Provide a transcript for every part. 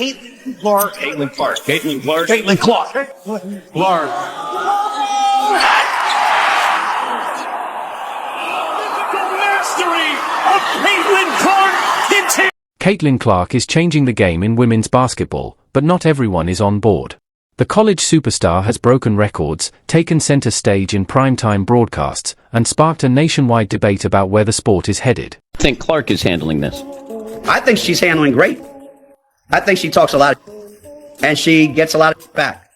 Caitlin Clark. Caitlin Clark. Caitlin Clark. Caitlin Clark. Clark. Mastery of Caitlin Clark. Caitlin Clark is changing the game in women's basketball, but not everyone is on board. The college superstar has broken records, taken center stage in primetime broadcasts, and sparked a nationwide debate about where the sport is headed. I think Clark is handling this. I think she's handling great. I think she talks a lot, and she gets a lot back.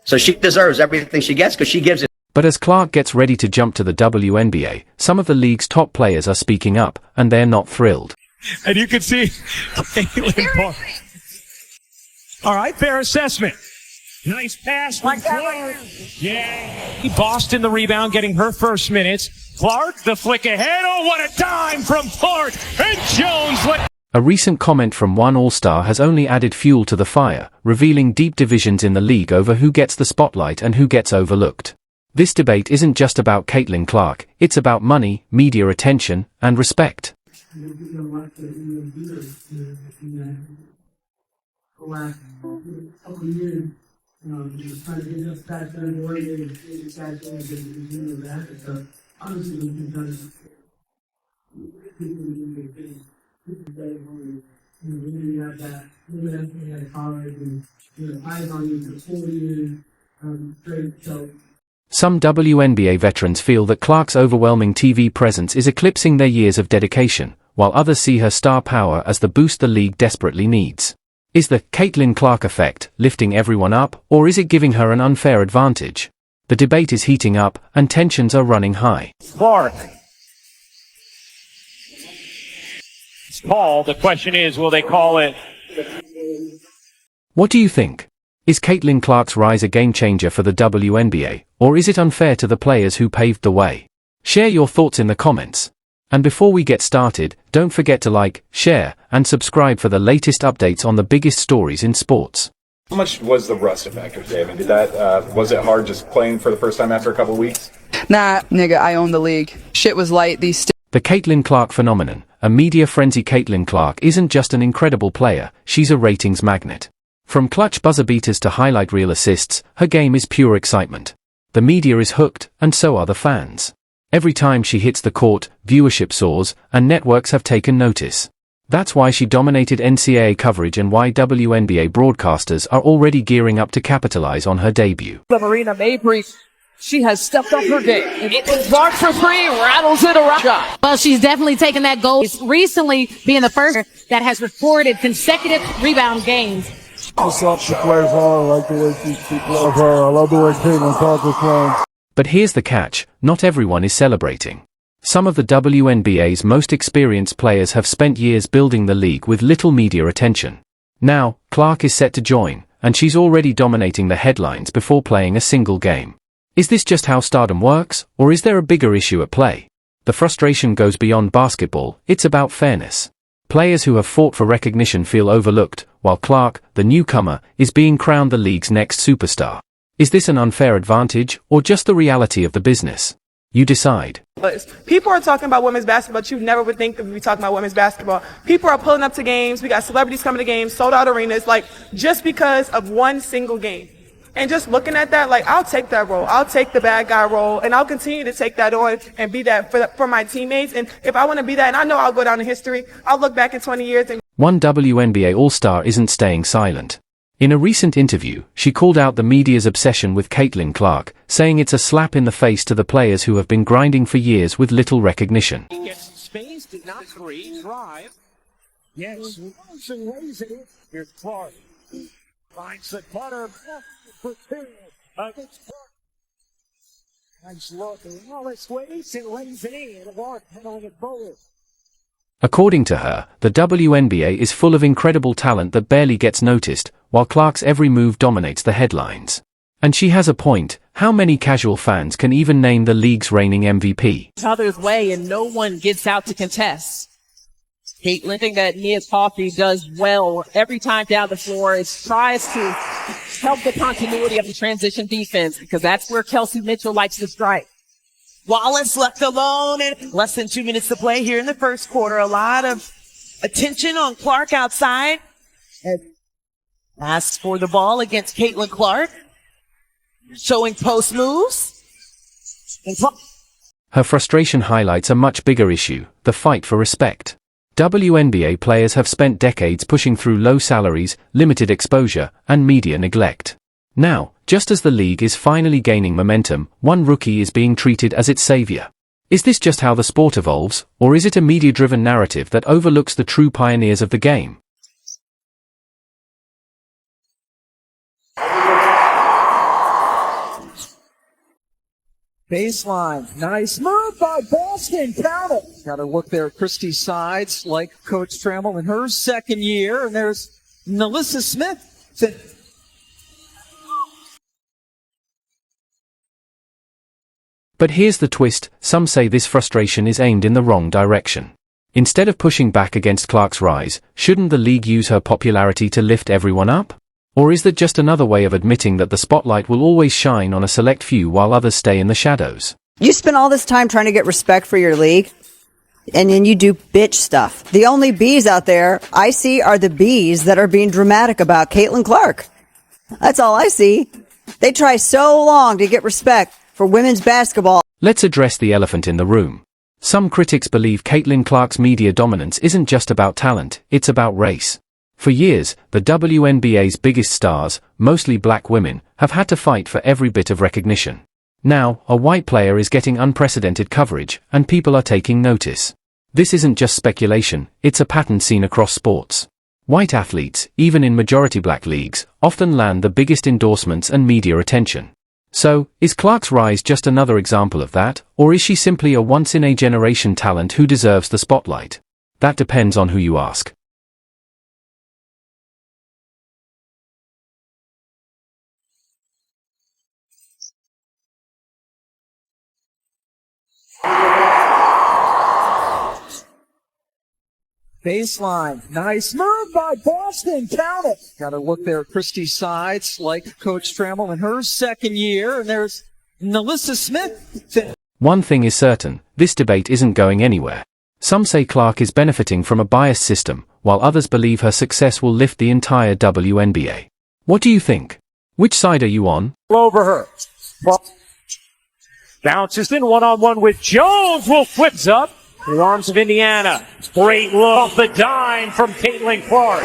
So she deserves everything she gets because she gives it. But as Clark gets ready to jump to the WNBA, some of the league's top players are speaking up, and they're not thrilled. And you can see Caitlin Clark. All right, fair assessment. Nice pass from Clark. Yeah. Boston the rebound, getting her first minutes. Clark, the flick ahead. Oh, what a dime from Clark. And Jones. A recent comment from one All-Star has only added fuel to the fire, revealing deep divisions in the league over who gets the spotlight and who gets overlooked. This debate isn't just about Caitlin Clark, it's about money, media attention, and respect. Some WNBA veterans feel that Clark's overwhelming TV presence is eclipsing their years of dedication, while others see her star power as the boost the league desperately needs. Is the Caitlin Clark effect lifting everyone up, or is it giving her an unfair advantage? The debate is heating up, and tensions are running high. Clark. It's called. The question is, will they call it? What do you think? Is Caitlin Clark's rise a game changer for the WNBA, or is it unfair to the players who paved the way? Share your thoughts in the comments. And before we get started, don't forget to like, share, and subscribe for the latest updates on the biggest stories in sports. How much was the rust factor, David? Did that, was it hard just playing for the first time after a couple of weeks? Nah, nigga, I own the league. Shit was light, The Caitlin Clark phenomenon, a media frenzy. Caitlin Clark isn't just an incredible player, she's a ratings magnet. From clutch buzzer beaters to highlight reel assists, her game is pure excitement. The media is hooked, and so are the fans. Every time she hits the court, viewership soars, and networks have taken notice. That's why she dominated NCAA coverage and why WNBA broadcasters are already gearing up to capitalize on her debut. Marina Mabry, she has stepped up her game. It's Clark for three, rattles it around. Well, she's definitely taken that goal. It's recently being the first that has recorded consecutive rebound games. What's up? She plays hard. I like the way she plays her. I love the way Caitlin Clark is playing. But here's the catch, not everyone is celebrating. Some of the WNBA's most experienced players have spent years building the league with little media attention. Now, Clark is set to join, and she's already dominating the headlines before playing a single game. Is this just how stardom works, or is there a bigger issue at play? The frustration goes beyond basketball, it's about fairness. Players who have fought for recognition feel overlooked, while Clark, the newcomer, is being crowned the league's next superstar. Is this an unfair advantage, or just the reality of the business? You decide. People are talking about women's basketball, but you never would think that we'd be talking about women's basketball. People are pulling up to games. We got celebrities coming to games, sold out arenas, like, just because of one single game. And just looking at that, like, I'll take that role. I'll take the bad guy role, and I'll continue to take that on and be that for my teammates. And if I want to be that, and I know I'll go down in history, I'll look back in 20 years and... One WNBA All-Star isn't staying silent. In a recent interview, she called out the media's obsession with Caitlin Clark, saying it's a slap in the face to the players who have been grinding for years with little recognition. Gets space, did not three, drive. Yes. Here's Clark. Finds the cutter. For two. Against Clark. Nice look. Wallace waits and lays it in. Clark handling it forward. According to her, the WNBA is full of incredible talent that barely gets noticed, while Clark's every move dominates the headlines. And she has a point, how many casual fans can even name the league's reigning MVP? Other's way, and no one gets out to contest. Caitlin, thing that Nia Coffey does well every time down the floor is tries to help the continuity of the transition defense, because that's where Kelsey Mitchell likes to strike. Wallace left alone, and less than 2 minutes to play here in the first quarter. A lot of attention on Clark outside. And Asks for the ball against Caitlin Clark. Showing post moves. Her frustration highlights a much bigger issue, the fight for respect. WNBA players have spent decades pushing through low salaries, limited exposure, and media neglect. Now, just as the league is finally gaining momentum, one rookie is being treated as its savior. Is this just how the sport evolves, or is it a media-driven narrative that overlooks the true pioneers of the game? Baseline. Nice move by Boston. Count it. Got to look there at Christie's sides, like Coach Trammell in her second year. And there's Melissa Smith. But here's the twist, some say this frustration is aimed in the wrong direction. Instead of pushing back against Clark's rise, shouldn't the league use her popularity to lift everyone up? Or is that just another way of admitting that the spotlight will always shine on a select few while others stay in the shadows? You spend all this time trying to get respect for your league, and then you do bitch stuff. The only B's out there I see are the B's that are being dramatic about Caitlin Clark. That's all I see. They try so long to get respect for women's basketball. Let's address the elephant in the room. Some critics believe Caitlin Clark's media dominance isn't just about talent, it's about race. For years, the WNBA's biggest stars, mostly black women, have had to fight for every bit of recognition. Now, a white player is getting unprecedented coverage, and people are taking notice. This isn't just speculation, it's a pattern seen across sports. White athletes, even in majority black leagues, often land the biggest endorsements and media attention. So, is Clark's rise just another example of that, or is she simply a once-in-a-generation talent who deserves the spotlight? That depends on who you ask. Baseline. Nice move by Boston. Count it. Got to look there at Christie's sides, like Coach Trammell in her second year. And there's Melissa Smith. One thing is certain, this debate isn't going anywhere. Some say Clark is benefiting from a biased system, while others believe her success will lift the entire WNBA. What do you think? Which side are you on? Over her. Bounces in one-on-one with Jones. Will flips up. The arms of Indiana. Great look off the dime from Caitlin Clark.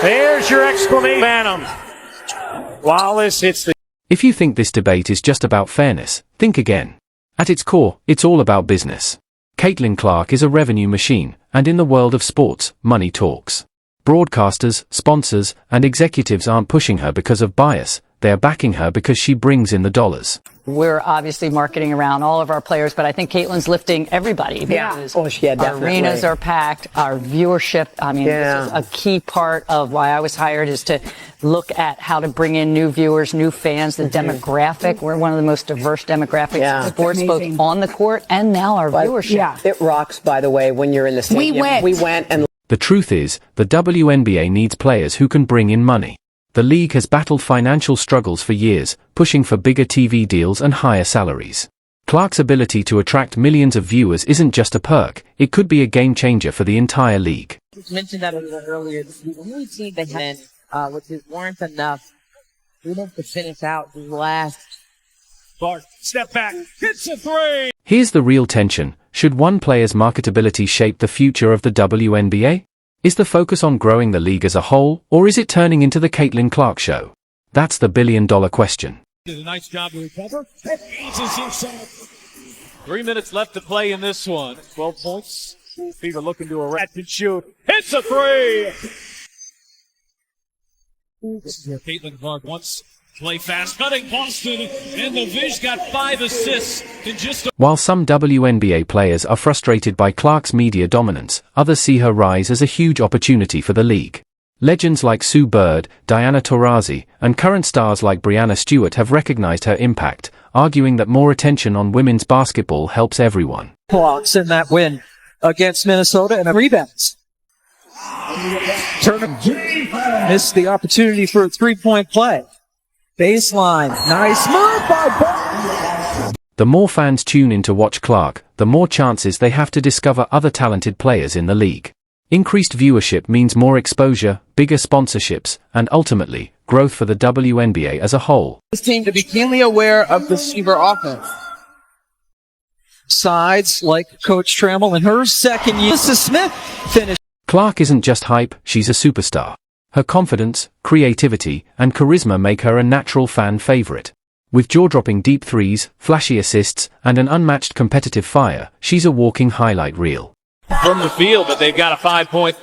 There's your exclamation. Phantom. Wallace hits the... If you think this debate is just about fairness, think again. At its core, it's all about business. Caitlin Clark is a revenue machine, and in the world of sports, money talks. Broadcasters, sponsors, and executives aren't pushing her because of bias, they're backing her because she brings in the dollars. We're obviously marketing around all of our players, but I think Caitlin's lifting everybody. Yeah. Our arenas are packed, our viewership. I mean, this is a key part of why I was hired, is to look at how to bring in new viewers, new fans, the demographic. We're one of the most diverse demographics in sports, both on the court and now our viewership. Yeah. It rocks, by the way, when you're in the stadium. We went and... The truth is, the WNBA needs players who can bring in money. The league has battled financial struggles for years, pushing for bigger TV deals and higher salaries. Clark's ability to attract millions of viewers isn't just a perk, it could be a game changer for the entire league. You mentioned that a little earlier. The only team that had, which weren't enough, we have to finish out the last. Clark, step back, hits a three! Here's the real tension. Should one player's marketability shape the future of the WNBA? Is the focus on growing the league as a whole, or is it turning into the Caitlin Clark show? That's the billion-dollar question. Did a nice job to recover. 3 minutes left to play in this one. 12 points. Fever looking to arrest and shoot. Hits a three! This is where Caitlin Clark wants. Play fast, cutting Boston, and the Viz got 5 assists in just... While some WNBA players are frustrated by Clark's media dominance, others see her rise as a huge opportunity for the league. Legends like Sue Bird, Diana Taurasi, and current stars like Breanna Stewart have recognized her impact, arguing that more attention on women's basketball helps everyone. Blocks in that win against Minnesota and rebounds. Turner missed the opportunity for a three-point play. Baseline. Nice move by Boston. The more fans tune in to watch Clark, the more chances they have to discover other talented players in the league. Increased viewership means more exposure, bigger sponsorships, and ultimately, growth for the WNBA as a whole. This team to be keenly aware of the receiver offense. Sides like Coach Trammell in her second year. Mrs. Smith finished. Clark isn't just hype, she's a superstar. Her confidence, creativity, and charisma make her a natural fan favorite. With jaw-dropping deep threes, flashy assists, and an unmatched competitive fire, she's a walking highlight reel. From the field, but they've got a 5-point.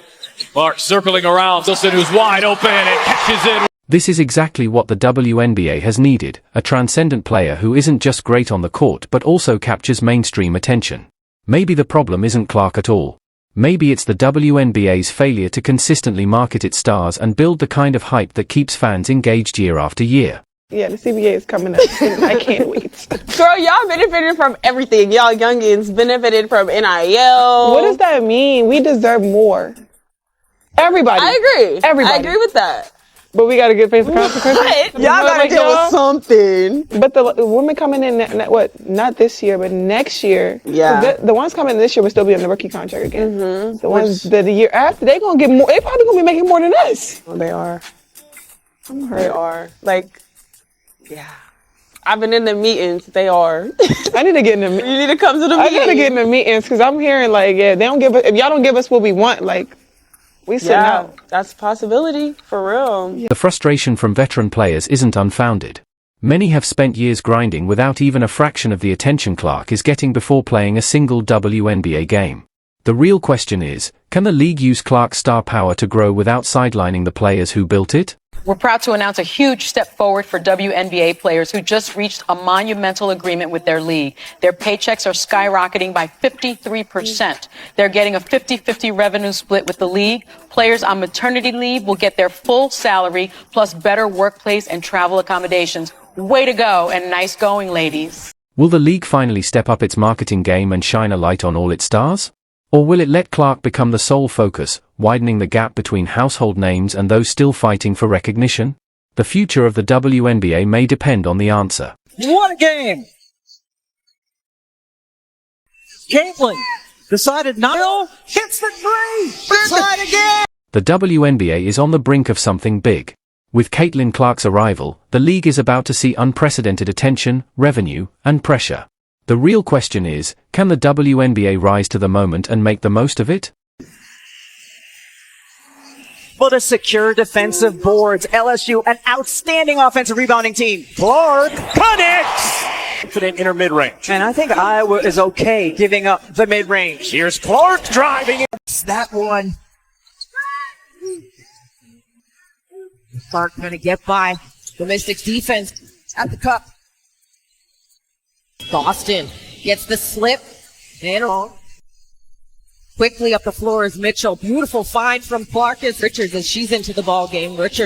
Clark circling around. Wilson, who's wide open and catches it. This is exactly what the WNBA has needed, a transcendent player who isn't just great on the court but also captures mainstream attention. Maybe the problem isn't Clark at all. Maybe it's the WNBA's failure to consistently market its stars and build the kind of hype that keeps fans engaged year after year. Yeah, the CBA is coming up. I can't wait. Girl, y'all benefited from everything. Y'all youngins benefited from NIL. What does that mean? We deserve more. Everybody. I agree. Everybody. I agree with that. But we got to face the consequences. Y'all got to deal with something. But the women coming in, not this year, but next year. Yeah. The ones coming in this year will still be on the rookie contract again. Mm-hmm. The ones the year after, they going to get more. They probably going to be making more than us. Well, they are. I'm hurt. They are. Like, yeah. I've been in the meetings. They are. I need to get in the meetings. You need to come to the meetings. I got to get in the meetings because I'm hearing like, yeah, they don't give us, if y'all don't give us what we want, like, we sit out. That's a possibility, for real. The frustration from veteran players isn't unfounded. Many have spent years grinding without even a fraction of the attention Clark is getting before playing a single WNBA game. The real question is, can the league use Clark's star power to grow without sidelining the players who built it? We're proud to announce a huge step forward for WNBA players who just reached a monumental agreement with their league. Their paychecks are skyrocketing by 53%. They're getting a 50-50 revenue split with the league. Players on maternity leave will get their full salary plus better workplace and travel accommodations. Way to go and nice going, ladies. Will the league finally step up its marketing game and shine a light on all its stars? Or will it let Clark become the sole focus, widening the gap between household names and those still fighting for recognition? The future of the WNBA may depend on the answer. What a game! Caitlin decided not to hits the three! Try again! The WNBA is on the brink of something big. With Caitlin Clark's arrival, the league is about to see unprecedented attention, revenue, and pressure. The real question is, can the WNBA rise to the moment and make the most of it? For the secure defensive boards, LSU, an outstanding offensive rebounding team. Clark connects! Confident inner mid-range. And I think Iowa is okay giving up the mid-range. Here's Clark driving it. That one. Clark gonna get by the Mystics defense at the cup. Boston gets the slip and on. Quickly up the floor is Mitchell. Beautiful find from Clarkus Richards as she's into the ball game. Richards